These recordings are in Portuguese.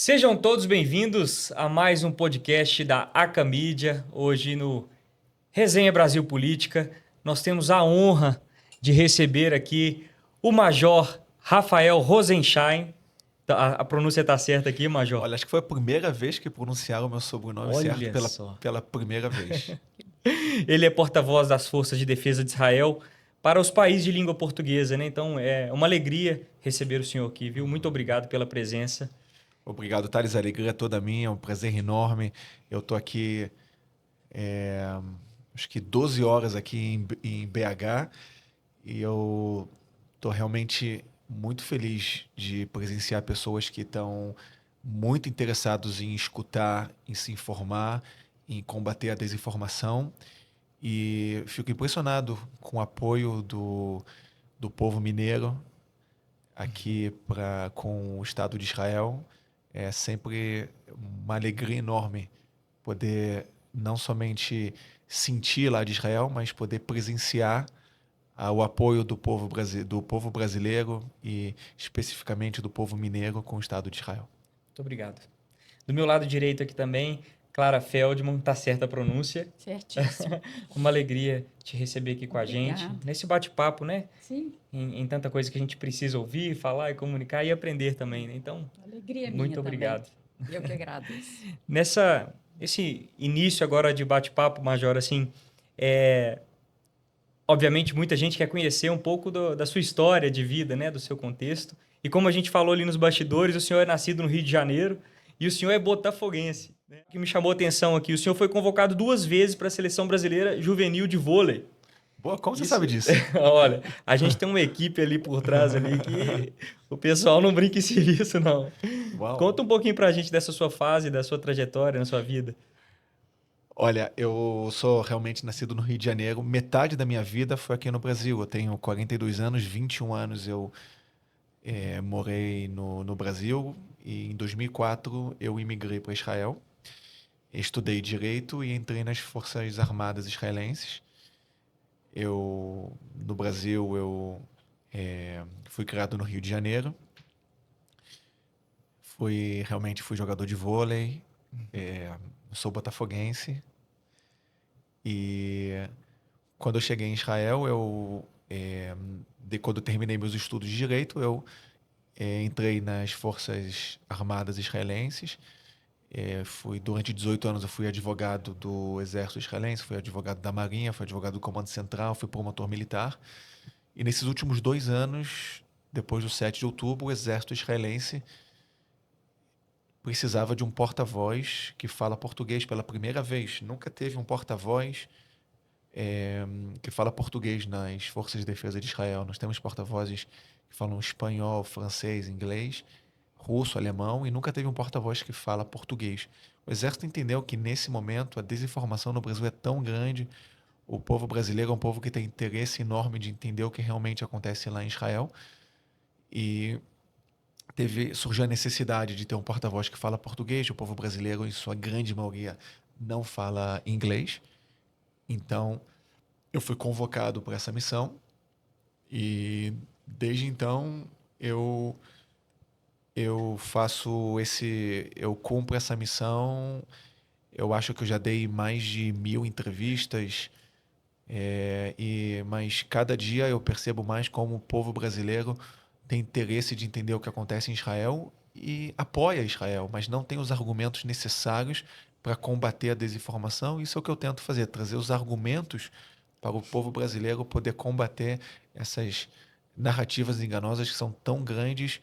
Sejam todos bem-vindos a mais um podcast da ACA Mídia. Hoje no Resenha Brasil Política, nós temos a honra de receber aqui o Major Rafael Rosenstein. A pronúncia está certa aqui, Major? Olha, acho que foi a primeira vez que pronunciaram o meu sobrenome certo Olha só. pela primeira vez. Ele é porta-voz das Forças de Defesa de Israel para os países de língua portuguesa, né? Então é uma alegria receber o senhor aqui, viu? Muito obrigado pela presença. Obrigado, Thales. A alegria é toda minha, é um prazer enorme. Eu tô aqui, acho que 12 horas aqui em BH e eu tô realmente muito feliz de presenciar pessoas que estão muito interessados em escutar, em se informar, em combater a desinformação. E fico impressionado com o apoio do povo mineiro aqui com o Estado de Israel. É sempre uma alegria enorme poder não somente sentir lá de Israel, mas poder presenciar o apoio do povo brasileiro e especificamente do povo mineiro com o Estado de Israel. Muito obrigado. Do meu lado direito aqui também, Clara Feldman, tá certa a pronúncia. Certíssimo. Uma alegria te receber aqui com a gente, Obrigada. nesse bate-papo, né? Sim, Em tanta coisa que a gente precisa ouvir, falar e comunicar e aprender também, né? Então, alegria minha muito obrigado. também. Eu que agradeço. Esse início agora de bate-papo, Major, assim, obviamente muita gente quer conhecer um pouco da sua história de vida, né? Do seu contexto. E como a gente falou ali nos bastidores, o senhor é nascido no Rio de Janeiro e o senhor é botafoguense, né? O que me chamou a atenção aqui, o senhor foi convocado 2 vezes para a Seleção Brasileira Juvenil de Vôlei. Boa, como você Isso, sabe disso? olha, a gente tem uma equipe ali por trás ali que o pessoal não brinca em serviço, não. Uau! Conta um pouquinho pra gente dessa sua fase, da sua trajetória na sua vida. Olha, eu sou realmente nascido no Rio de Janeiro. Metade da minha vida foi aqui no Brasil. Eu tenho 42 anos, 21 anos eu morei no Brasil e em 2004 eu imigrei para Israel. Estudei Direito e entrei nas Forças Armadas israelenses. No Brasil, fui criado no Rio de Janeiro. Realmente fui jogador de vôlei. Sou botafoguense. E quando eu cheguei em Israel, quando eu terminei meus estudos de Direito, eu entrei nas Forças Armadas israelenses. Durante 18 anos eu fui advogado do Exército Israelense, fui advogado da Marinha, fui advogado do Comando Central, fui promotor militar. E nesses últimos 2 anos, depois do 7 de outubro, o Exército Israelense precisava de um porta-voz que fala português pela primeira vez. Nunca teve um porta-voz que fala português nas Forças de Defesa de Israel. Nós temos porta-vozes que falam espanhol, francês, inglês, russo, alemão, e nunca teve um porta-voz que fala português. O Exército entendeu que, nesse momento, a desinformação no Brasil é tão grande, o povo brasileiro é um povo que tem interesse enorme de entender o que realmente acontece lá em Israel, e surgiu a necessidade de ter um porta-voz que fala português. O povo brasileiro, em sua grande maioria, não fala inglês. Então, eu fui convocado para essa missão e desde então eu cumpro essa missão. Eu acho que eu já dei mais de 1000 entrevistas, mas cada dia eu percebo mais como o povo brasileiro tem interesse de entender o que acontece em Israel e apoia Israel, mas não tem os argumentos necessários para combater a desinformação. Isso é o que eu tento fazer, trazer os argumentos para o povo brasileiro poder combater essas narrativas enganosas que são tão grandes,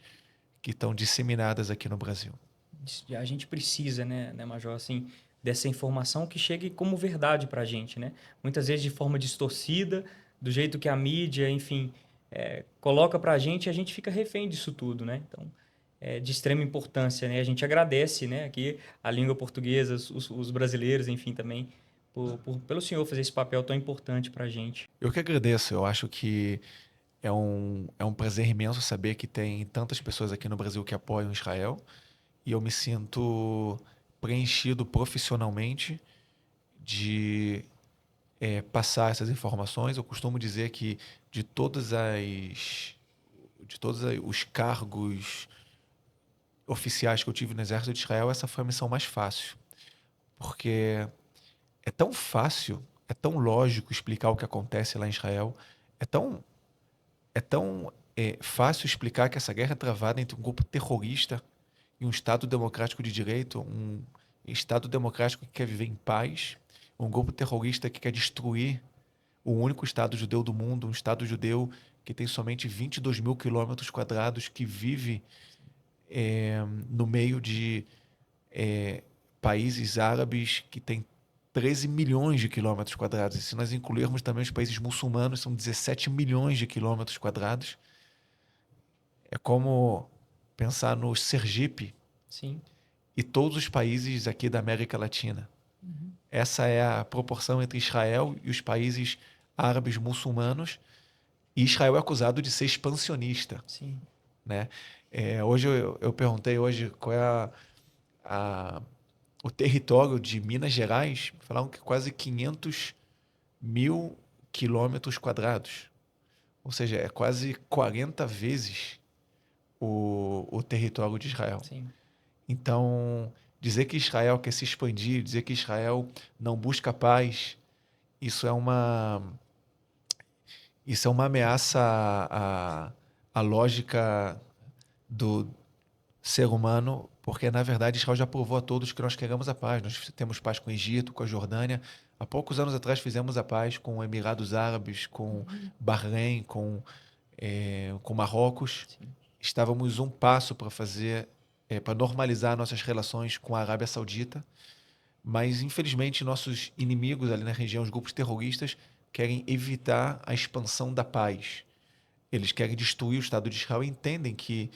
que estão disseminadas aqui no Brasil. A gente precisa, né, Major, assim, dessa informação que chegue como verdade pra gente, né? Muitas vezes de forma distorcida, do jeito que a mídia, enfim, coloca pra gente e a gente fica refém disso tudo, né? Então, é de extrema importância, né? A gente agradece, né, aqui a língua portuguesa, os brasileiros, enfim, também, pelo senhor fazer esse papel tão importante pra gente. Eu que agradeço. Eu acho que é um prazer imenso saber que tem tantas pessoas aqui no Brasil que apoiam Israel, e eu me sinto preenchido profissionalmente de passar essas informações. Eu costumo dizer que de todos os cargos oficiais que eu tive no exército de Israel, essa foi a missão mais fácil. Porque é tão fácil, é tão lógico explicar o que acontece lá em Israel, é tão fácil explicar que essa guerra é travada entre um grupo terrorista e um Estado democrático de direito, um Estado democrático que quer viver em paz, um grupo terrorista que quer destruir o único Estado judeu do mundo, um Estado judeu que tem somente 22 mil quilômetros quadrados, que vive no meio de países árabes que têm 13 milhões de quilômetros quadrados. E se nós incluirmos também os países muçulmanos, são 17 milhões de quilômetros quadrados. É como pensar no Sergipe Sim, e todos os países aqui da América Latina. Essa é a proporção entre Israel e os países árabes muçulmanos. E Israel é acusado de ser expansionista, sim, né? Hoje eu perguntei hoje qual é a- o território de Minas Gerais. Falaram que quase 500 mil quilômetros quadrados. Ou seja, é quase 40 vezes o território de Israel. sim. Então, dizer que Israel quer se expandir, dizer que Israel não busca paz, isso é uma, isso é uma ameaça à lógica do ser humano, porque na verdade Israel já provou a todos que nós queremos a paz. Nós temos paz com o Egito, com a Jordânia. Há poucos anos atrás fizemos a paz com Emirados Árabes, com Bahrein, com Marrocos. Sim. Estávamos um passo para fazer, para normalizar nossas relações com a Arábia Saudita, mas infelizmente nossos inimigos ali na região, os grupos terroristas, querem evitar a expansão da paz. Eles querem destruir o Estado de Israel e entendem que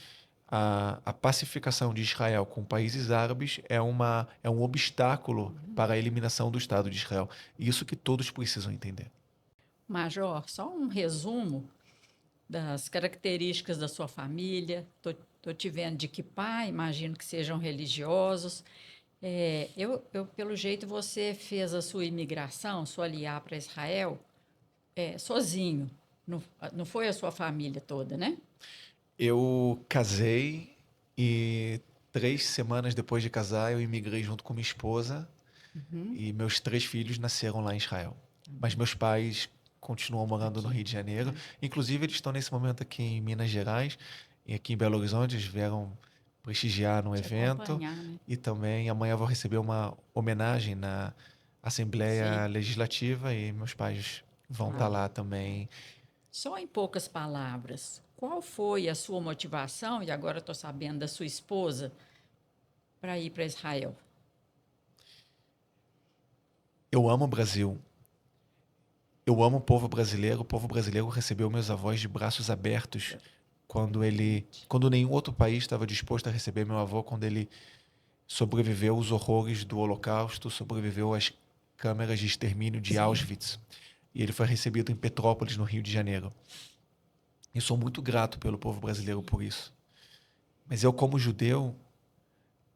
a pacificação de Israel com países árabes é um obstáculo para a eliminação do Estado de Israel. E isso que todos precisam entender. Major, só um resumo das características da sua família. Tô te vendo de que pai, imagino que sejam religiosos. Pelo jeito, você fez a sua imigração, sua aliá para Israel, sozinho. Não, não foi a sua família toda, né? Eu casei e 3 semanas depois de casar eu imigrei junto com minha esposa e meus 3 filhos nasceram lá em Israel. Mas meus pais continuam morando no Aqui. Rio de Janeiro. Ah, Inclusive, eles estão nesse momento aqui em Minas Gerais e aqui em Belo Horizonte. Eles vieram prestigiar um te evento acompanhar, né? e também amanhã eu vou receber uma homenagem na Assembleia Sim, Legislativa e meus pais vão estar claro. lá também. Só em poucas palavras, qual foi a sua motivação, e agora estou sabendo da sua esposa, para ir para Israel? Eu amo o Brasil. Eu amo o povo brasileiro. O povo brasileiro recebeu meus avós de braços abertos quando nenhum outro país estava disposto a receber meu avô, quando ele sobreviveu aos horrores do Holocausto, sobreviveu às câmeras de extermínio de Sim, Auschwitz. E ele foi recebido em Petrópolis, no Rio de Janeiro. E sou muito grato pelo povo brasileiro por isso. Mas eu, como judeu,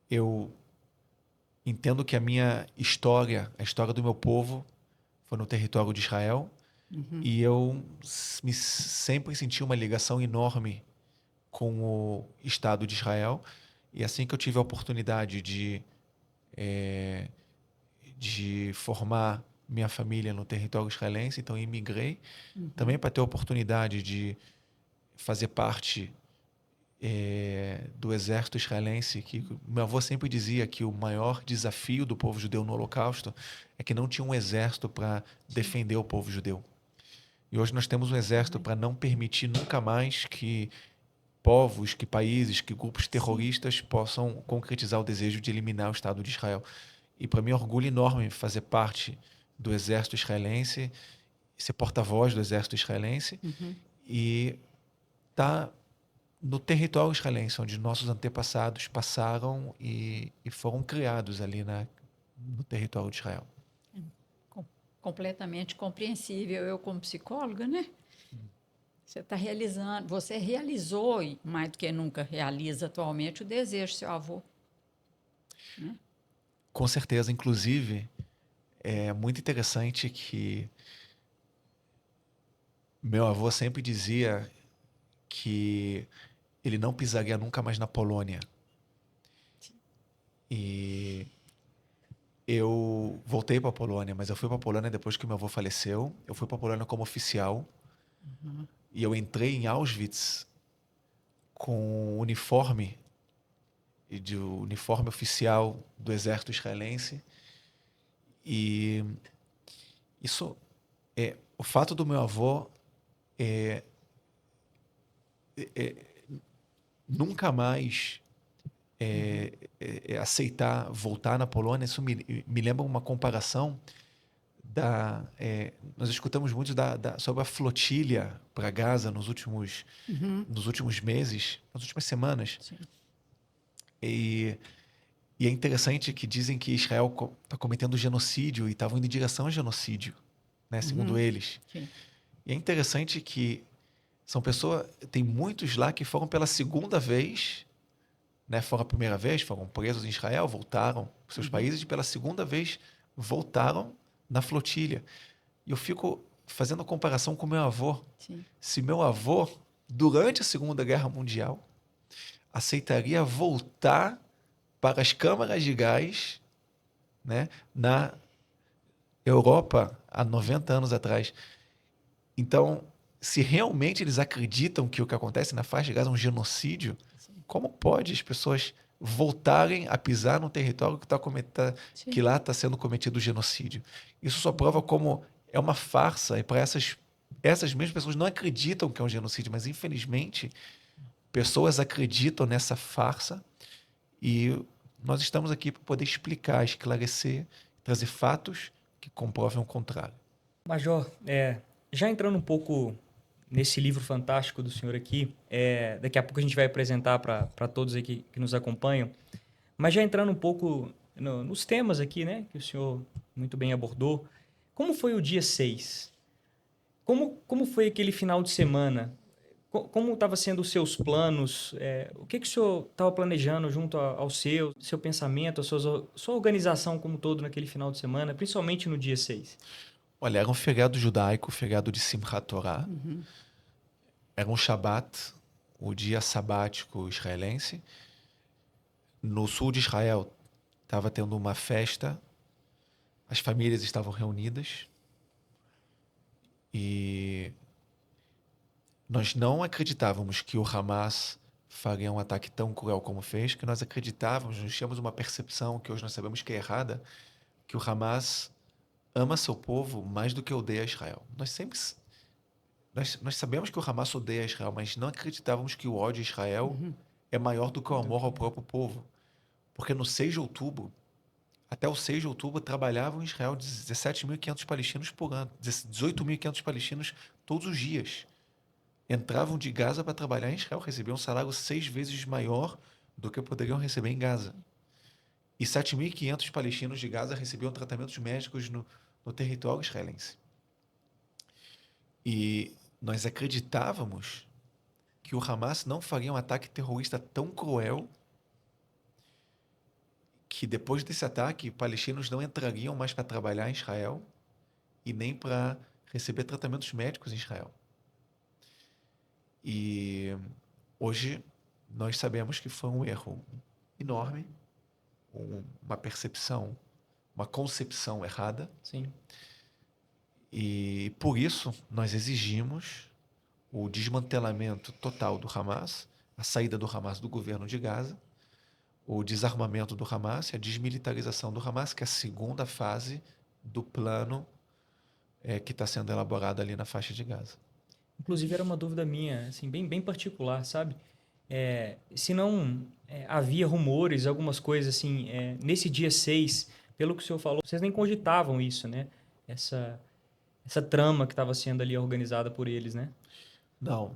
eu entendo que a minha história, a história do meu povo, foi no território de Israel. E eu sempre senti uma ligação enorme com o Estado de Israel. E assim que eu tive a oportunidade de formar minha família no território israelense, então eu imigrei. Também para ter a oportunidade de fazer parte do exército israelense, que meu avô sempre dizia que o maior desafio do povo judeu no Holocausto é que não tinha um exército para defender o povo judeu. E hoje nós temos um exército para não permitir nunca mais que povos, que países, que grupos sim. terroristas possam concretizar o desejo de eliminar o Estado de Israel. E para mim é um orgulho enorme fazer parte do exército israelense, ser porta-voz do exército israelense e estar no território israelense, onde nossos antepassados passaram e foram criados ali no território de Israel. Com- Completamente compreensível. Eu, como psicóloga, né? Você está realizando, você realizou, e mais do que nunca realiza atualmente, o desejo do seu avô. Com certeza, inclusive, é muito interessante que meu avô sempre dizia que ele não pisaria nunca mais na Polônia. E eu voltei para a Polônia, mas eu fui para a Polônia depois que meu avô faleceu. Eu fui para a Polônia como oficial e eu entrei em Auschwitz com uniforme e de uniforme oficial do exército israelense. E isso é o fato do meu avô nunca mais aceitar voltar na Polônia. Isso me lembra uma comparação nós escutamos muito sobre a flotilha para Gaza nos últimos meses, nas últimas semanas. Sim. E é interessante que dizem que Israel está cometendo genocídio e estavam indo em direção ao genocídio, né, segundo eles. Sim. E é interessante que são pessoas, tem muitos lá que foram pela segunda vez, né, foram a primeira vez, foram presos em Israel, voltaram para seus países e pela segunda vez voltaram na flotilha. E eu fico fazendo a comparação com meu avô. Sim. Se meu avô, durante a Segunda Guerra Mundial, aceitaria voltar para as câmaras de gás, né, na Europa há 90 anos atrás. Então, se realmente eles acreditam que o que acontece na faixa de Gaza é um genocídio, como pode as pessoas voltarem a pisar num território que lá está sendo cometido genocídio? Isso só prova como é uma farsa, e para essas mesmas pessoas não acreditam que é um genocídio, mas infelizmente pessoas acreditam nessa farsa e nós estamos aqui para poder explicar, esclarecer, trazer fatos que comprovem o contrário. Major, já entrando um pouco nesse livro fantástico do senhor aqui, daqui a pouco a gente vai apresentar para todos aqui que nos acompanham, mas já entrando um pouco nos temas aqui, né, que o senhor muito bem abordou, como foi o dia 6? Como foi aquele final de semana? Como estava sendo os seus planos? O que o senhor estava planejando junto ao seu pensamento, sua organização como um todo naquele final de semana, principalmente no dia 6? Olha, era um feriado judaico, feriado de Simchat Torah. Era um Shabat, o dia sabático israelense. No sul de Israel estava tendo uma festa, as famílias estavam reunidas e nós não acreditávamos que o Hamas faria um ataque tão cruel como fez, que nós acreditávamos, nós tínhamos uma percepção que hoje nós sabemos que é errada, que o Hamas ama seu povo mais do que odeia Israel. Nós sabemos que o Hamas odeia Israel, mas não acreditávamos que o ódio a Israel é maior do que o amor ao próprio povo. Porque no 6 de outubro, até o 6 de outubro, trabalhavam em Israel 17.500 palestinos por ano, 18.500 palestinos todos os dias. Entravam de Gaza para trabalhar em Israel, recebiam um salário 6 vezes maior do que poderiam receber em Gaza. E 7.500 palestinos de Gaza recebiam tratamentos médicos no território israelense. E nós acreditávamos que o Hamas não faria um ataque terrorista tão cruel que depois desse ataque, palestinos não entrariam mais para trabalhar em Israel e nem para receber tratamentos médicos em Israel. E hoje nós sabemos que foi um erro enorme, uma percepção, uma concepção errada. Sim. E por isso nós exigimos o desmantelamento total do Hamas, a saída do Hamas do governo de Gaza, o desarmamento do Hamas e a desmilitarização do Hamas, que é a segunda fase do plano que está sendo elaborado ali na faixa de Gaza. Inclusive, era uma dúvida minha, assim, bem particular, sabe? Se não havia rumores, algumas coisas assim, nesse dia 6, pelo que o senhor falou, vocês nem cogitavam isso, né? Essa trama que estava sendo ali organizada por eles, né? Não,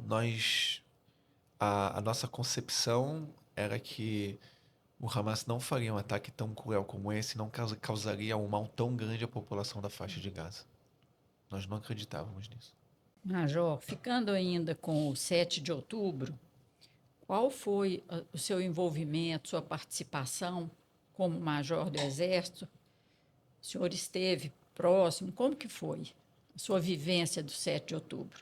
a nossa concepção era que o Hamas não faria um ataque tão cruel como esse, não causaria um mal tão grande à população da faixa de Gaza. Nós não acreditávamos nisso. Major, ficando ainda com o 7 de outubro, qual foi o seu envolvimento, sua participação como major do Exército? O senhor esteve próximo? Como que foi a sua vivência do 7 de outubro?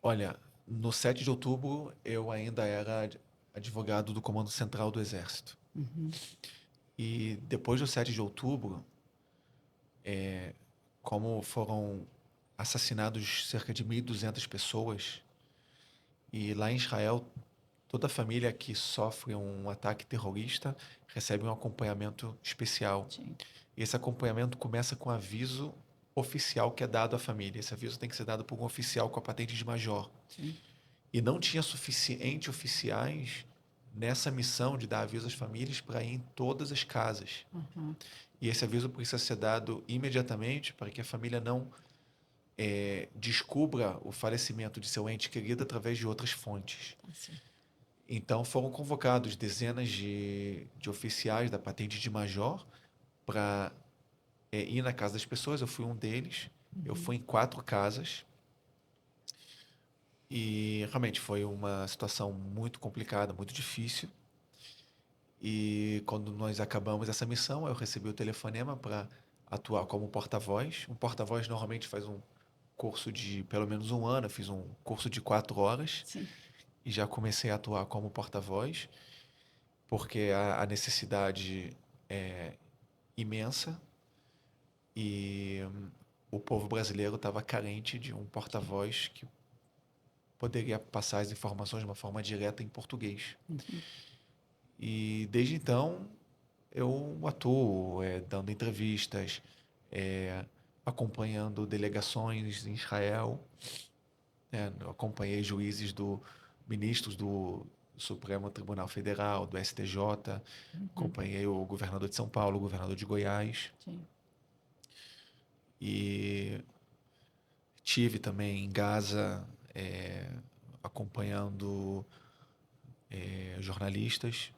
Olha, no 7 de outubro eu ainda era advogado do Comando Central do Exército. E depois do 7 de outubro, como foram assassinados cerca de 1.200 pessoas, e lá em Israel, toda família que sofre um ataque terrorista recebe um acompanhamento especial. Sim. E esse acompanhamento começa com aviso oficial que é dado à família. Esse aviso tem que ser dado por um oficial com a patente de major. Sim. E não tinha suficiente oficiais nessa missão de dar aviso às famílias para ir em todas as casas. E esse aviso precisa ser dado imediatamente para que a família não descubra o falecimento de seu ente querido através de outras fontes. Assim. Então foram convocados dezenas de oficiais da patente de major para ir na casa das pessoas. Eu fui um deles. Eu fui em 4 casas. E realmente foi uma situação muito complicada, muito difícil. E quando nós acabamos essa missão, eu recebi o telefonema para atuar como porta-voz. Um porta-voz normalmente faz um curso de pelo menos um ano. Eu fiz um curso de 4 horas Sim. e já comecei a atuar como porta-voz, porque a necessidade é imensa e o povo brasileiro estava carente de um porta-voz que poderia passar as informações de uma forma direta em português. E desde então eu atuo dando entrevistas, acompanhando delegações em Israel, eu acompanhei ministros do Supremo Tribunal Federal, do STJ, acompanhei o governador de São Paulo, o governador de Goiás, Sim. e tive também em Gaza acompanhando jornalistas.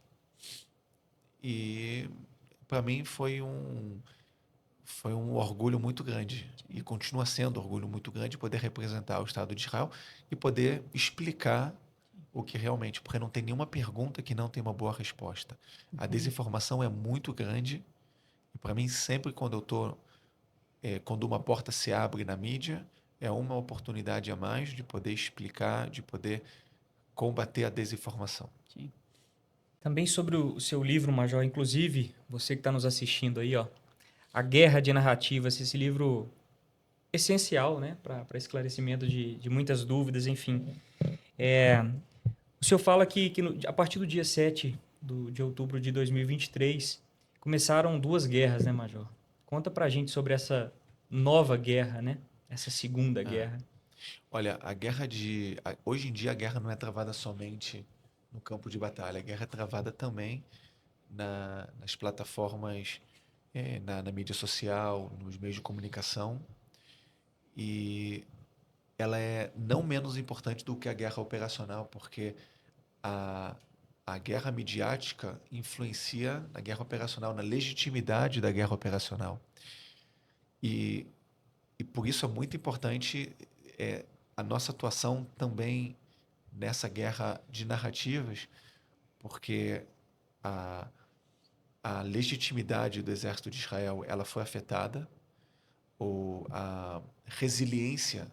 E para mim foi um orgulho muito grande e continua sendo um orgulho muito grande poder representar o Estado de Israel e poder explicar o que realmente, porque não tem nenhuma pergunta que não tem uma boa resposta. A desinformação é muito grande e para mim sempre quando uma porta se abre na mídia, é uma oportunidade a mais de poder explicar, de poder combater a desinformação. Sim. Também sobre o seu livro, Major, inclusive, você que está nos assistindo aí, ó, A Guerra de Narrativas, esse livro essencial, né, para esclarecimento de muitas dúvidas, enfim. O senhor fala que a partir do dia 7 de outubro de 2023, começaram 2 guerras, né, Major? Conta pra gente sobre essa nova guerra, né? Essa segunda guerra. Olha, hoje em dia a guerra não é travada somente no campo de batalha, a guerra é travada também nas plataformas, na mídia social, nos meios de comunicação, e ela é não menos importante do que a guerra operacional, porque a, a guerra midiática influencia na guerra operacional, na legitimidade da guerra operacional. E, e por isso é muito importante a nossa atuação também nessa guerra de narrativas, porque a, a legitimidade do exército de Israel ela foi afetada, ou a resiliência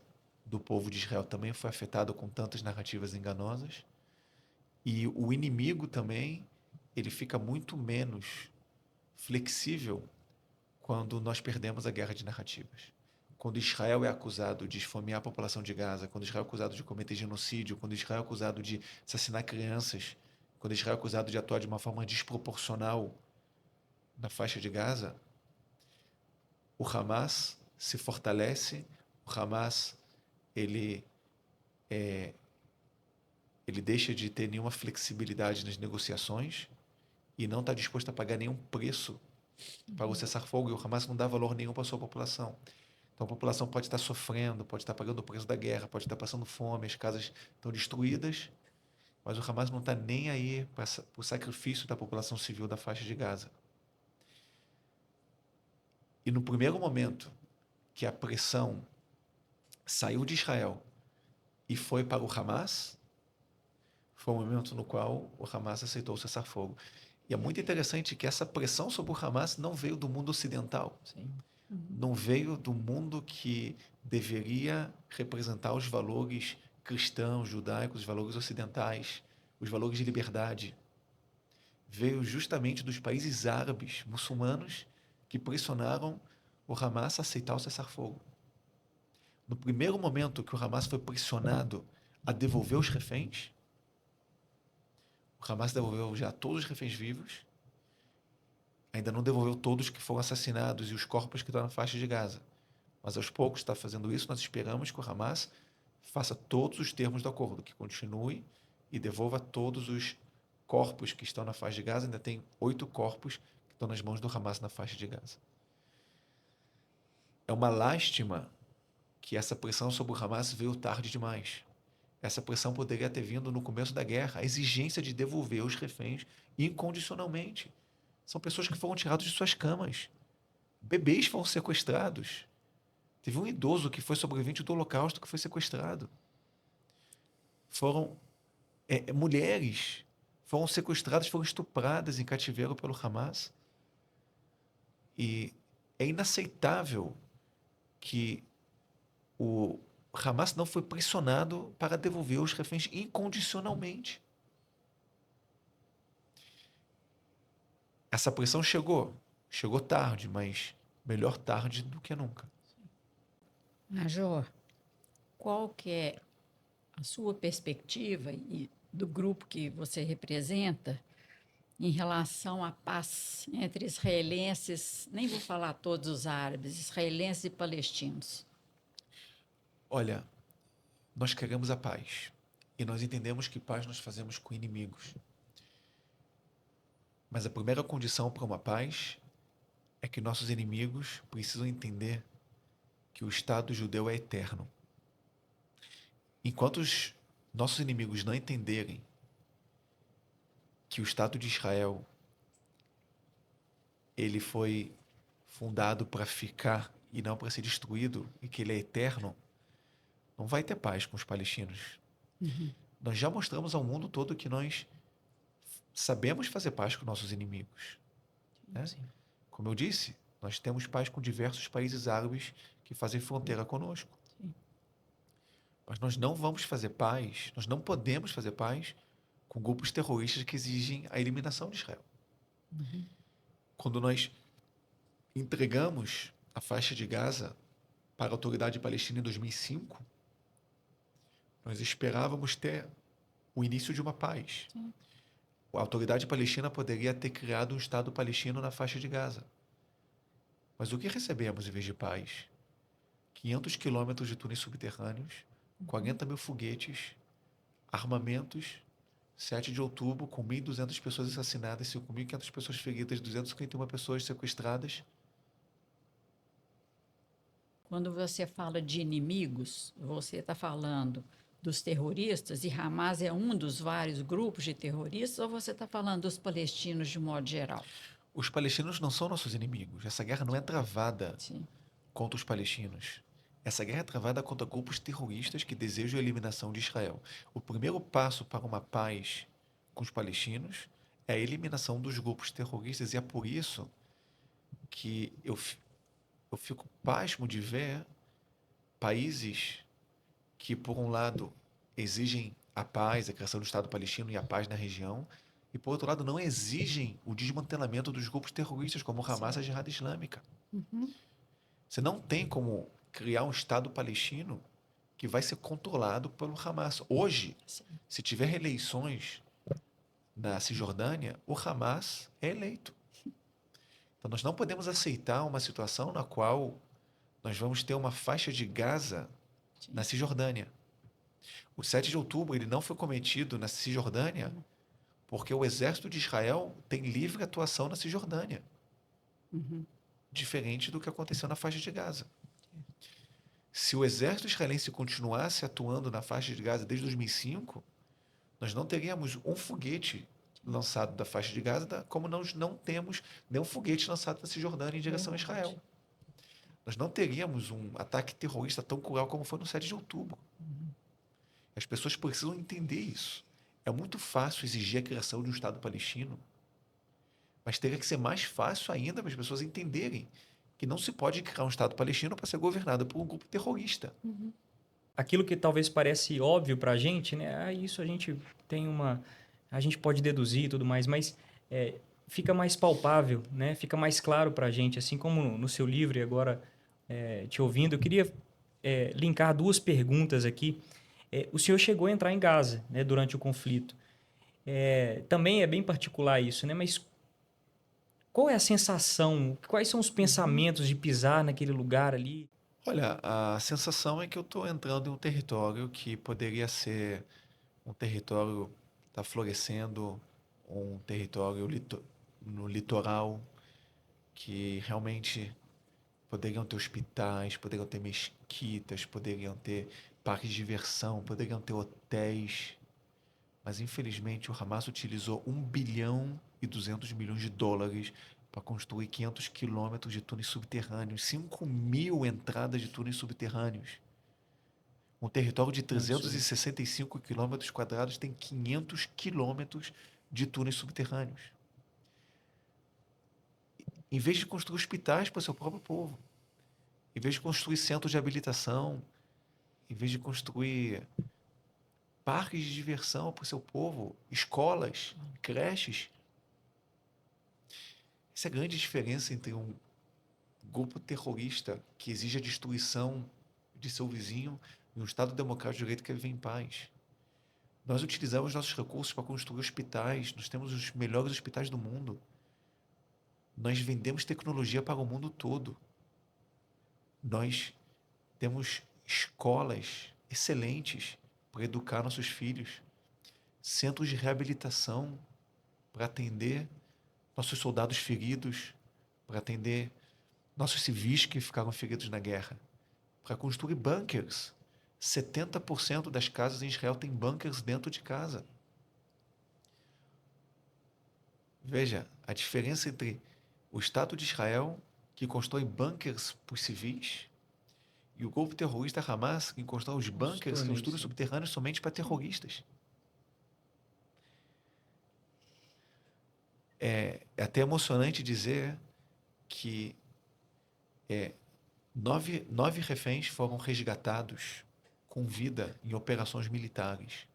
do povo de Israel também foi afetada com tantas narrativas enganosas, e o inimigo também ele fica muito menos flexível quando nós perdemos a guerra de narrativas. Quando Israel é acusado de esfomear a população de Gaza, quando Israel é acusado de cometer genocídio, quando Israel é acusado de assassinar crianças, quando Israel é acusado de atuar de uma forma desproporcional na faixa de Gaza, o Hamas se fortalece, o Hamas ele, ele deixa de ter nenhuma flexibilidade nas negociações e não está disposto a pagar nenhum preço para o cessar-fogo, e o Hamas não dá valor nenhum para a sua população. Então a população pode estar sofrendo, pode estar pagando o preço da guerra, pode estar passando fome, as casas estão destruídas, mas o Hamas não está nem aí para o sacrifício da população civil da faixa de Gaza. E no primeiro momento que a pressão saiu de Israel e foi para o Hamas, foi o momento no qual o Hamas aceitou o cessar-fogo. E é muito interessante que essa pressão sobre o Hamas não veio do mundo ocidental. Sim. Não veio do mundo que deveria representar os valores cristãos, judaicos, os valores ocidentais, os valores de liberdade. veio justamente dos países árabes, muçulmanos, que pressionaram o Hamas a aceitar o cessar-fogo. No primeiro momento que o Hamas foi pressionado a devolver os reféns, o Hamas devolveu já todos os reféns vivos, ainda não devolveu todos que foram assassinados e os corpos que estão na faixa de Gaza. Mas aos poucos está fazendo isso, nós esperamos que o Hamas faça todos os termos do acordo, que continue e devolva todos os corpos que estão na faixa de Gaza. Ainda tem 8 corpos que estão nas mãos do Hamas na faixa de Gaza. É uma lástima que essa pressão sobre o Hamas veio tarde demais. Essa pressão poderia ter vindo no começo da guerra, a exigência de devolver os reféns incondicionalmente. São pessoas que foram tiradas de suas camas. Bebês foram sequestrados. Teve um idoso que foi sobrevivente do Holocausto que foi sequestrado. Foram mulheres foram sequestradas, foram estupradas em cativeiro pelo Hamas. E é inaceitável que o Hamas não foi pressionado para devolver os reféns incondicionalmente. Essa pressão chegou tarde, mas melhor tarde do que nunca. Major, qual que é a sua perspectiva e do grupo que você representa em relação à paz entre israelenses, nem vou falar todos os árabes, israelenses e palestinos? Olha, nós queremos a paz e nós entendemos que paz nós fazemos com inimigos. Mas a primeira condição para uma paz é que nossos inimigos precisam entender que o Estado judeu é eterno. Enquanto os nossos inimigos não entenderem que o Estado de Israel ele foi fundado para ficar e não para ser destruído, e que ele é eterno, não vai ter paz com os palestinos. Nós já mostramos ao mundo todo que nós sabemos fazer paz com nossos inimigos. Né? Como eu disse, nós temos paz com diversos países árabes que fazem fronteira conosco. Mas nós não vamos fazer paz, nós não podemos fazer paz com grupos terroristas que exigem a eliminação de Israel. Quando nós entregamos a faixa de Gaza para a autoridade palestina em 2005, nós esperávamos ter o início de uma paz. A autoridade palestina poderia ter criado um Estado palestino na faixa de Gaza. Mas o que recebemos em vez de paz? 500 quilômetros de túneis subterrâneos, 40 mil foguetes, armamentos, 7 de outubro, com 1.200 pessoas assassinadas, 5.500 pessoas feridas, 251 pessoas sequestradas. Quando você fala de inimigos, você está falando dos terroristas, e Hamas é um dos vários grupos de terroristas, ou você está falando dos palestinos de modo geral? Os palestinos não são nossos inimigos. Essa guerra não é travada contra os palestinos. Essa guerra é travada contra grupos terroristas que desejam a eliminação de Israel. O primeiro passo para uma paz com os palestinos é a eliminação dos grupos terroristas, e é por isso que eu fico pasmo de ver países que, por um lado, exigem a paz, a criação do Estado palestino e a paz na região, e, por outro lado, não exigem o desmantelamento dos grupos terroristas, como o Hamas e a Jihad Islâmica. Você não tem como criar um Estado palestino que vai ser controlado pelo Hamas. Hoje, se tiver eleições na Cisjordânia, o Hamas é eleito. Então, nós não podemos aceitar uma situação na qual nós vamos ter uma faixa de Gaza na Cisjordânia. O 7 de outubro ele não foi cometido na Cisjordânia porque o exército de Israel tem livre atuação na Cisjordânia. Diferente do que aconteceu na faixa de Gaza. Se o exército israelense continuasse atuando na faixa de Gaza desde 2005, nós não teríamos um foguete lançado da faixa de Gaza, como nós não temos nenhum foguete lançado da Cisjordânia em direção a Israel. Nós não teríamos um ataque terrorista tão cruel como foi no 7 de outubro. As pessoas precisam entender isso. É muito fácil exigir a criação de um Estado palestino, mas teria que ser mais fácil ainda para as pessoas entenderem que não se pode criar um Estado palestino para ser governado por um grupo terrorista. Aquilo que talvez parece óbvio para a gente, né? Isso a gente tem a gente pode deduzir e tudo mais, mas fica mais palpável, né? Fica mais claro para a gente, assim como no seu livro e agora te ouvindo. Eu queria linkar duas perguntas aqui. O senhor chegou a entrar em Gaza, né, durante o conflito. Também é bem particular isso, né? Mas qual é a sensação? Quais são os pensamentos de pisar naquele lugar ali? Olha, a sensação é que eu estou entrando em um território que poderia ser um território que está florescendo, um território no litoral, que realmente poderiam ter hospitais, poderiam ter mesquitas, poderiam ter parques de diversão, poderiam ter hotéis. Mas infelizmente o Hamas utilizou 1 bilhão e 200 milhões de dólares para construir 500 quilômetros de túneis subterrâneos, 5.000 entradas de túneis subterrâneos. Um território de É um absurdo. 365 quilômetros quadrados tem 500 quilômetros de túneis subterrâneos. Em vez de construir hospitais para o seu próprio povo, em vez de construir centros de habilitação, em vez de construir parques de diversão para o seu povo, escolas, creches. Essa é a grande diferença entre um grupo terrorista que exige a destruição de seu vizinho e um Estado democrático de direito que vive em paz. Nós utilizamos nossos recursos para construir hospitais, nós temos os melhores hospitais do mundo. Nós vendemos tecnologia para o mundo todo. Nós temos escolas excelentes para educar nossos filhos, centros de reabilitação para atender nossos soldados feridos, para atender nossos civis que ficaram feridos na guerra, para construir bunkers. 70% das casas em Israel têm bunkers dentro de casa. Veja a diferença entre o Estado de Israel, que constrói bunkers para os civis, e o grupo terrorista Hamas, que constrói os Os bunkers, que são os túneis, túneis sim. subterrâneos somente para terroristas. É até emocionante dizer que nove reféns foram resgatados com vida em operações militares.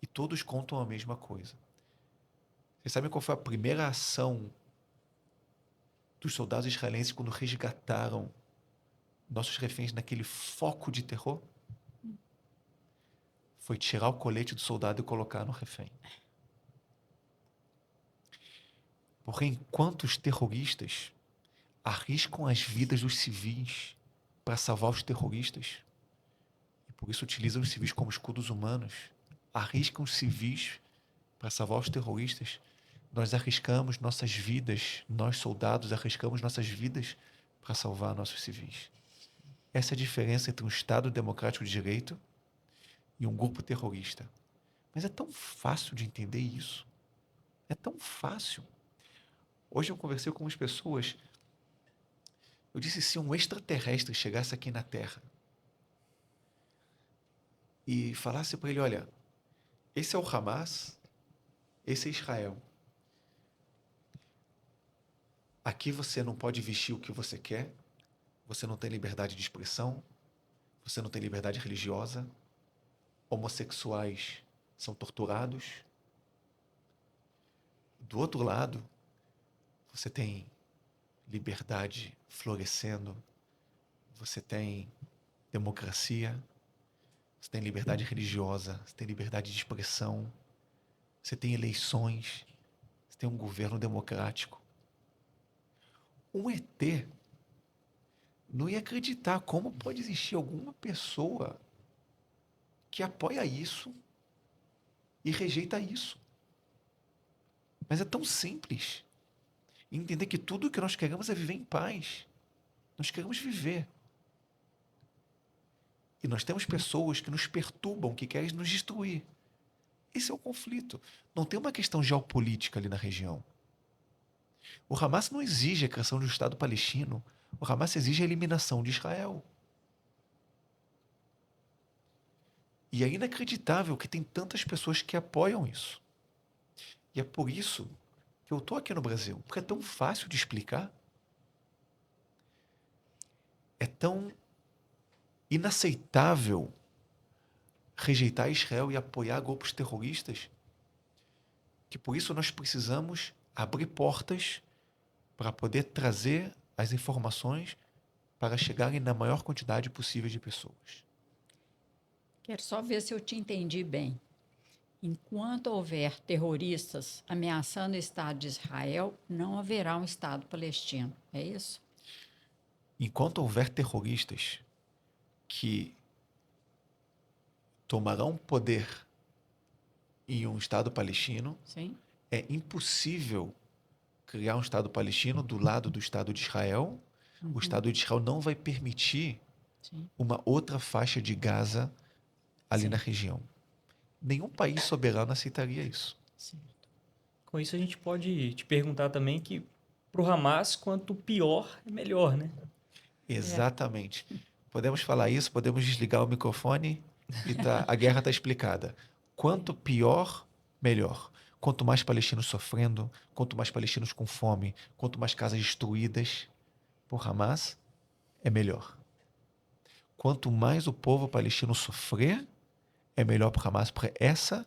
E todos contam a mesma coisa. Vocês sabem qual foi a primeira ação dos soldados israelenses quando resgataram nossos reféns naquele foco de terror? Foi tirar o colete do soldado e colocar no refém. Porque enquanto os terroristas arriscam as vidas dos civis para salvar os terroristas, e por isso utilizam os civis como escudos humanos, arriscam os civis para salvar os terroristas, nós arriscamos nossas vidas, nós soldados arriscamos nossas vidas para salvar nossos civis. Essa é a diferença entre um Estado democrático de direito e um grupo terrorista. Mas é tão fácil de entender isso. É tão fácil. Hoje eu conversei com umas pessoas. Eu disse, se um extraterrestre chegasse aqui na Terra e falasse para ele, olha, esse é o Hamas, esse é Israel. Aqui você não pode vestir o que você quer, você não tem liberdade de expressão, você não tem liberdade religiosa, homossexuais são torturados. Do outro lado, você tem liberdade florescendo, você tem democracia, você tem liberdade religiosa, você tem liberdade de expressão, você tem eleições, você tem um governo democrático. Um ET não ia acreditar como pode existir alguma pessoa que apoia isso e rejeita isso. Mas é tão simples. Entender que tudo o que nós queremos é viver em paz. Nós queremos viver. E nós temos pessoas que nos perturbam, que querem nos destruir. Esse é o conflito. Não tem uma questão geopolítica ali na região. O Hamas não exige a criação de um Estado palestino. O Hamas exige a eliminação de Israel. E é inacreditável que tem tantas pessoas que apoiam isso. E é por isso que eu estou aqui no Brasil. Porque é tão fácil de explicar. É tão inaceitável rejeitar Israel e apoiar grupos terroristas, que por isso nós precisamos abrir portas para poder trazer as informações para chegarem na maior quantidade possível de pessoas. Quero só ver se eu te entendi bem. Enquanto houver terroristas ameaçando o Estado de Israel, não haverá um Estado palestino. É isso? Enquanto houver terroristas que tomarão poder em um Estado palestino, Sim? é impossível criar um Estado palestino do lado do Estado de Israel. O Estado de Israel não vai permitir Sim. uma outra faixa de Gaza ali na Sim. região. Nenhum país soberano aceitaria isso. Sim. Com isso, a gente pode te perguntar também que para o Hamas, quanto pior, é melhor, né? Exatamente. Podemos falar isso, podemos desligar o microfone e a guerra está explicada. Quanto pior, melhor. Quanto mais palestinos sofrendo, quanto mais palestinos com fome, quanto mais casas destruídas por Hamas, é melhor. Quanto mais o povo palestino sofrer, é melhor para o Hamas, porque essa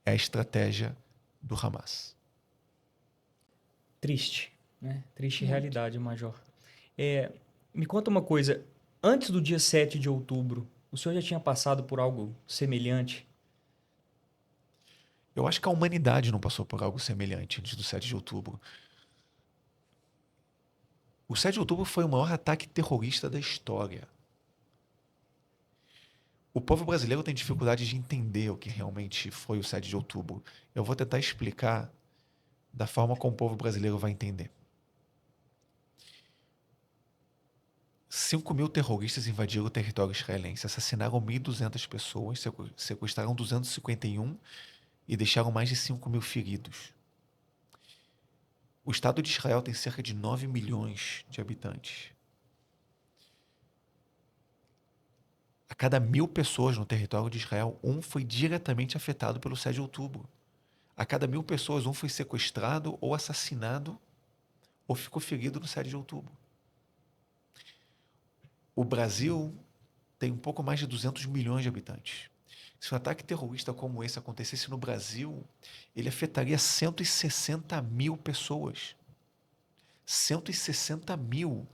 é a estratégia do Hamas. Triste, né? Triste Muito. realidade, Major. Me conta uma coisa. Antes do dia 7 de outubro, o senhor já tinha passado por algo semelhante? Eu acho que a humanidade não passou por algo semelhante antes do 7 de outubro. O 7 de outubro foi o maior ataque terrorista da história. O povo brasileiro tem dificuldade de entender o que realmente foi o 7 de outubro. Eu vou tentar explicar da forma como o povo brasileiro vai entender. 5.000 terroristas invadiram o território israelense, assassinaram 1.200 pessoas, sequestraram 251 e deixaram mais de 5.000 feridos. O Estado de Israel tem cerca de 9 milhões de habitantes. A cada 1.000 pessoas no território de Israel, um foi diretamente afetado pelo 7 de outubro. A cada 1.000 pessoas, um foi sequestrado ou assassinado ou ficou ferido no 7 de outubro. O Brasil tem um pouco mais de 200 milhões de habitantes. Se um ataque terrorista como esse acontecesse no Brasil, ele afetaria 160.000 pessoas. 160.000.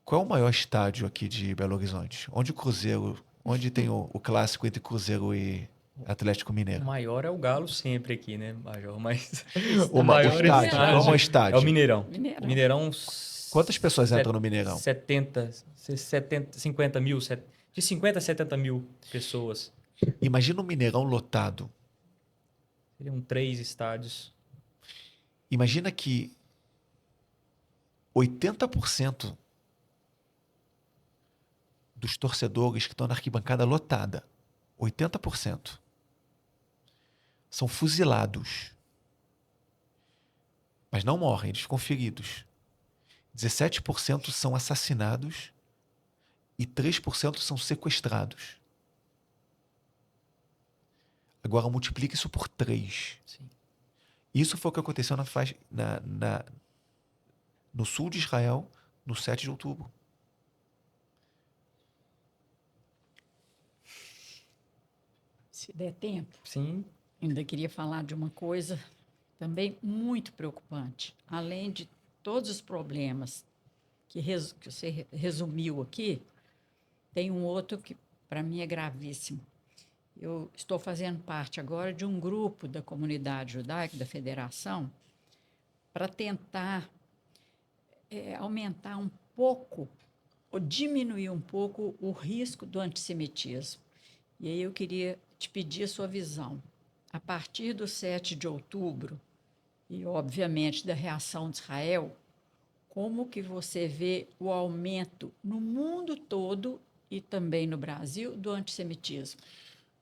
Qual é o maior estádio aqui de Belo Horizonte? Onde tem o clássico entre Cruzeiro e Atlético O Mineiro? maior é o Galo sempre aqui, né, Major? Mas O o maior estádio, qual é o maior estádio é o estádio? Mineirão. Mineirão. Mineirão, Quantas pessoas entram no Mineirão? 50 mil, de 50 a 70 mil pessoas. Imagina um Mineirão lotado. Seriam 3 estádios. Imagina que 80% dos torcedores que estão na arquibancada lotada, 80%, são fuzilados. Mas não morrem, eles ficam feridos. 17% são assassinados e 3% são sequestrados. Agora multiplica isso por 3. Sim. Isso foi o que aconteceu no sul de Israel no 7 de outubro. Se der tempo, Sim, ainda queria falar de uma coisa também muito preocupante. Além de todos os problemas que você resumiu aqui, tem um outro que, para mim, é gravíssimo. Eu estou fazendo parte agora de um grupo da comunidade judaica, da federação, para tentar aumentar um pouco, ou diminuir um pouco, o risco do antissemitismo. E aí eu queria te pedir a sua visão. A partir do 7 de outubro, e obviamente da reação de Israel, como que você vê o aumento no mundo todo e também no Brasil do antissemitismo?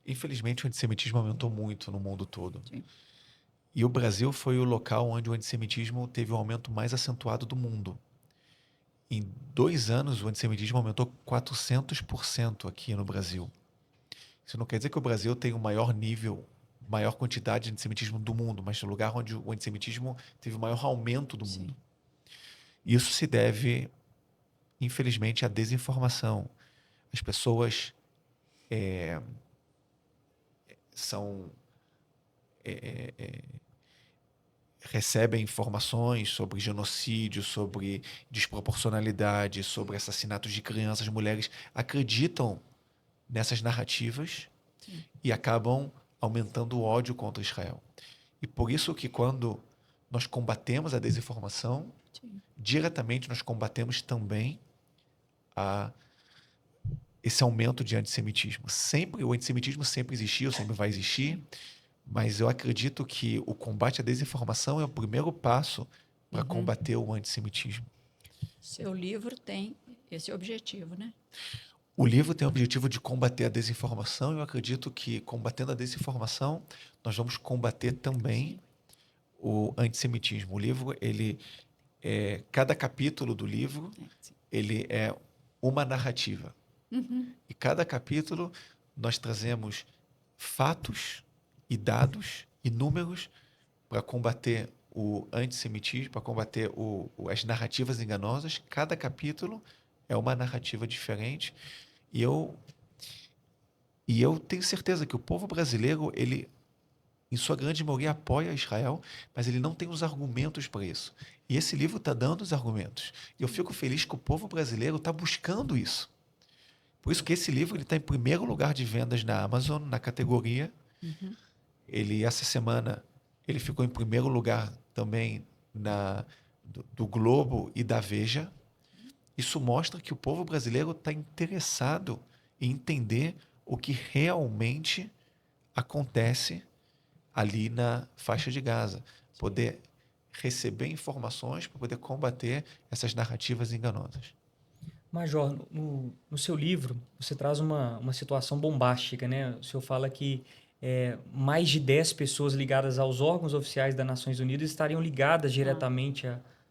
Infelizmente, o antissemitismo aumentou muito no mundo todo. Sim. E o Brasil foi o local onde o antissemitismo teve o aumento mais acentuado do mundo. Em 2 anos, o antissemitismo aumentou 400% aqui no Brasil. Isso não quer dizer que o Brasil tem o maior nível, maior quantidade de antissemitismo do mundo, mas no lugar onde o antissemitismo teve o maior aumento do Sim. mundo. Isso se deve, infelizmente, à desinformação. As pessoas são recebem informações sobre genocídio, sobre desproporcionalidade, sobre assassinatos de crianças, mulheres, acreditam nessas narrativas e acabam aumentando o ódio contra Israel. E por isso que quando nós combatemos a desinformação, diretamente nós combatemos também esse aumento de antissemitismo. O antissemitismo sempre existiu, sempre vai existir, mas eu acredito que o combate à desinformação é o primeiro passo para combater o antissemitismo. Seu livro tem esse objetivo, né? O livro tem o objetivo de combater a desinformação e eu acredito que, combatendo a desinformação, nós vamos combater também o antissemitismo. O livro, cada capítulo do livro, ele é uma narrativa. E cada capítulo nós trazemos fatos e dados e números para combater o antissemitismo, para combater as narrativas enganosas. Cada capítulo é uma narrativa diferente. E eu tenho certeza que o povo brasileiro, ele, em sua grande maioria, apoia Israel, mas ele não tem os argumentos para isso. E esse livro está dando os argumentos. E eu fico feliz que o povo brasileiro está buscando isso. Por isso que esse livro está em primeiro lugar de vendas na Amazon, na categoria. Essa semana, ele ficou em primeiro lugar também do Globo e da Veja. Isso mostra que o povo brasileiro está interessado em entender o que realmente acontece ali na faixa de Gaza. Poder receber informações para poder combater essas narrativas enganosas. Major, no seu livro, você traz uma situação bombástica, né? O senhor fala que mais de 10 pessoas ligadas aos órgãos oficiais das Nações Unidas estariam ligadas diretamente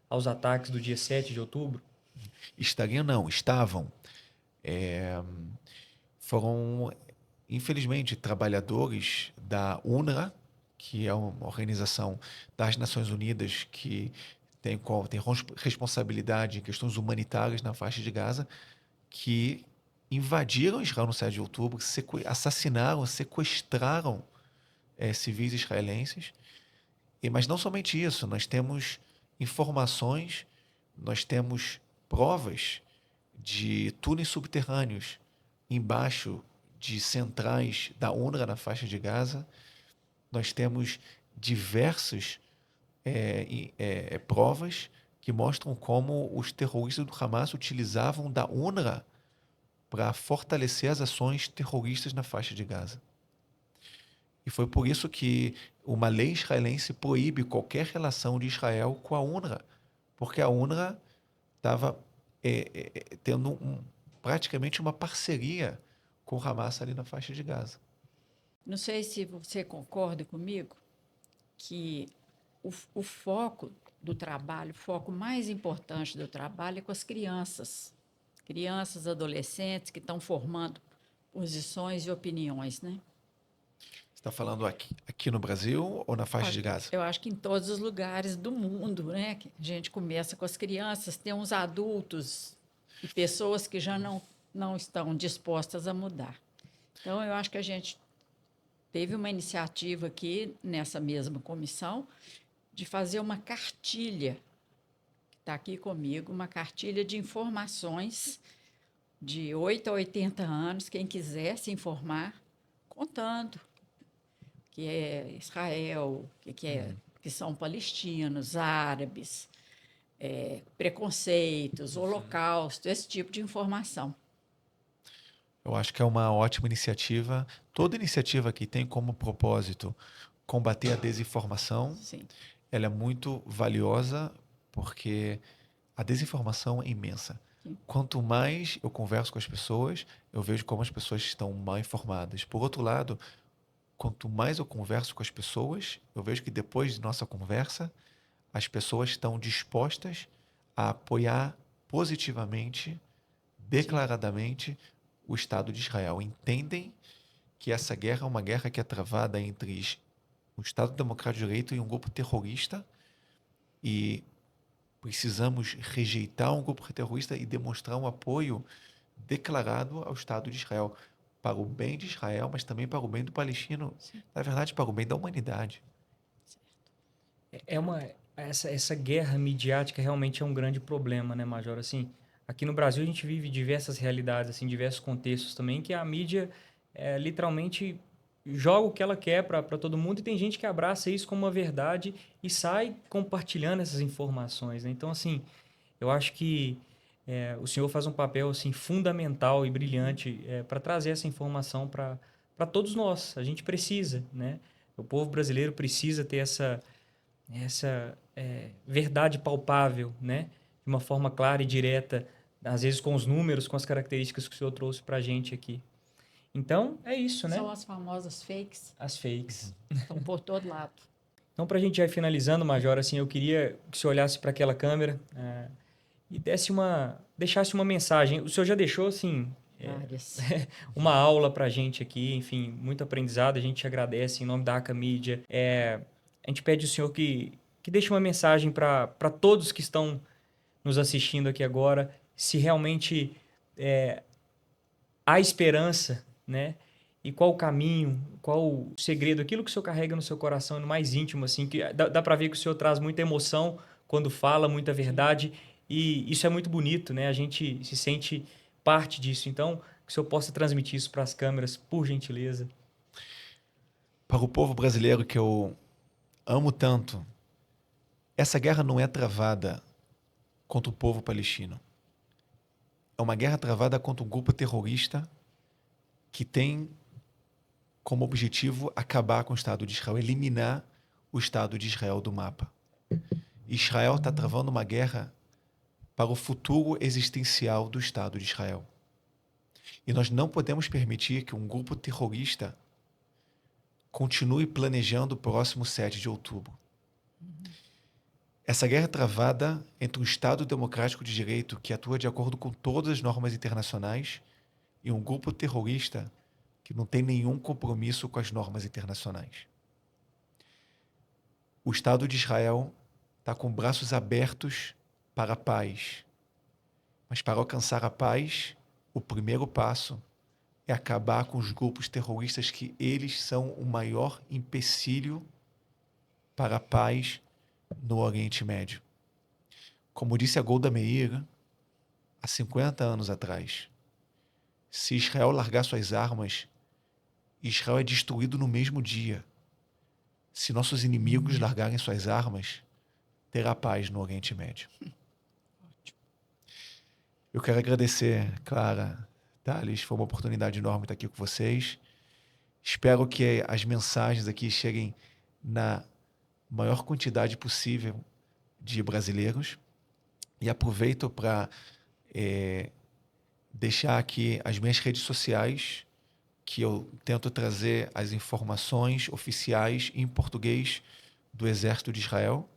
aos ataques do dia 7 de outubro. Estavam. Foram, infelizmente, trabalhadores da UNRWA, que é uma organização das Nações Unidas que tem responsabilidade em questões humanitárias na faixa de Gaza, que invadiram Israel no 7 de outubro, assassinaram, sequestraram civis israelenses. Mas não somente isso, nós temos informações, nós temos provas de túneis subterrâneos embaixo de centrais da UNRWA na faixa de Gaza. Nós temos diversas provas que mostram como os terroristas do Hamas utilizavam da UNRWA para fortalecer as ações terroristas na faixa de Gaza. E foi por isso que uma lei israelense proíbe qualquer relação de Israel com a UNRWA, porque a UNRWA estava tendo praticamente uma parceria com o Hamas ali na faixa de Gaza. Não sei se você concorda comigo que o foco do trabalho, o foco mais importante do trabalho é com as crianças, adolescentes que estão formando posições e opiniões, né? Você está falando aqui no Brasil ou na faixa de Gaza? Eu acho que em todos os lugares do mundo, né? Que a gente começa com as crianças, tem uns adultos e pessoas que já não estão dispostas a mudar. Então, eu acho que a gente teve uma iniciativa aqui, nessa mesma comissão, de fazer uma cartilha, que está aqui comigo, uma cartilha de informações de 8 a 80 anos, quem quiser se informar, contando o que é Israel, que são palestinos, árabes, preconceitos, holocausto, esse tipo de informação. Eu acho que é uma ótima iniciativa. Toda iniciativa que tem como propósito combater a desinformação, Sim. ela é muito valiosa porque a desinformação é imensa. Sim. Quanto mais eu converso com as pessoas, eu vejo como as pessoas estão mal informadas. Por outro lado, quanto mais eu converso com as pessoas, eu vejo que depois de nossa conversa, as pessoas estão dispostas a apoiar positivamente, declaradamente, o Estado de Israel. Entendem que essa guerra é uma guerra que é travada entre o Estado Democrático de Direito e um grupo terrorista e precisamos rejeitar um grupo terrorista e demonstrar um apoio declarado ao Estado de Israel. para o bem de Israel, mas também para o bem do palestino, na verdade, para o bem da humanidade. É uma, essa guerra midiática realmente é um grande problema, né, Major? Assim, aqui no Brasil a gente vive diversas realidades, assim, diversos contextos também, que a mídia literalmente joga o que ela quer para todo mundo e tem gente que abraça isso como uma verdade e sai compartilhando essas informações, né? Então, assim, eu acho que o senhor faz um papel assim, fundamental e brilhante para trazer essa informação para todos nós. A gente precisa, né? O povo brasileiro precisa ter essa verdade palpável, né? De uma forma clara e direta, às vezes com os números, com as características que o senhor trouxe para a gente aqui. Então, é isso, né? São as famosas fakes, As fakes. estão por todo lado. Então, para a gente já ir finalizando, Major, assim, eu queria que o senhor olhasse para aquela câmera e deixasse uma mensagem. O senhor já deixou, assim, Várias. uma aula para a gente aqui, enfim, muito aprendizado. A gente te agradece em nome da ACA Mídia. A gente pede ao senhor que deixe uma mensagem para todos que estão nos assistindo aqui agora, se realmente há esperança, né? E qual o caminho, qual o segredo, aquilo que o senhor carrega no seu coração, no mais íntimo, assim, que dá para ver que o senhor traz muita emoção quando fala, muita verdade, e isso é muito bonito, né? A gente se sente parte disso. Então, que o senhor possa transmitir isso para as câmeras, por gentileza. Para o povo brasileiro que eu amo tanto, essa guerra não é travada contra o povo palestino. É uma guerra travada contra um grupo terrorista que tem como objetivo acabar com o Estado de Israel, eliminar o Estado de Israel do mapa. Israel está travando uma guerra para o futuro existencial do Estado de Israel. E nós não podemos permitir que um grupo terrorista continue planejando o próximo 7 de outubro. Essa guerra é travada entre um Estado democrático de direito que atua de acordo com todas as normas internacionais e um grupo terrorista que não tem nenhum compromisso com as normas internacionais. O Estado de Israel está com braços abertos para a paz. Mas para alcançar a paz, o primeiro passo é acabar com os grupos terroristas que eles são o maior empecilho para a paz no Oriente Médio. Como disse a Golda Meir, há 50 anos atrás, se Israel largar suas armas, Israel é destruído no mesmo dia. Se nossos inimigos largarem suas armas, terá paz no Oriente Médio. Eu quero agradecer, Clara, Thales, foi uma oportunidade enorme estar aqui com vocês. Espero que as mensagens aqui cheguem na maior quantidade possível de brasileiros. E aproveito para deixar aqui as minhas redes sociais, que eu tento trazer as informações oficiais em português do Exército de Israel.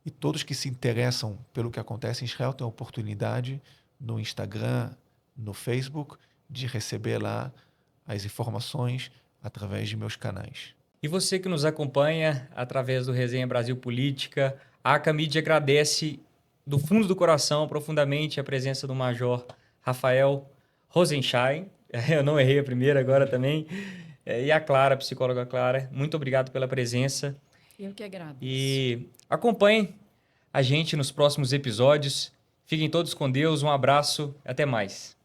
E todos que se interessam pelo que acontece em Israel têm a oportunidade no Instagram, no Facebook, de receber lá as informações através de meus canais. E você que nos acompanha através do Resenha Brasil Política, a ACA Mídia agradece do fundo do coração profundamente a presença do Major Rafael Rosenschein. Eu não errei a primeira agora também. E a Clara, a psicóloga Clara. Muito obrigado pela presença. Eu que agradeço. E acompanhem a gente nos próximos episódios. Fiquem todos com Deus. Um abraço. Até mais.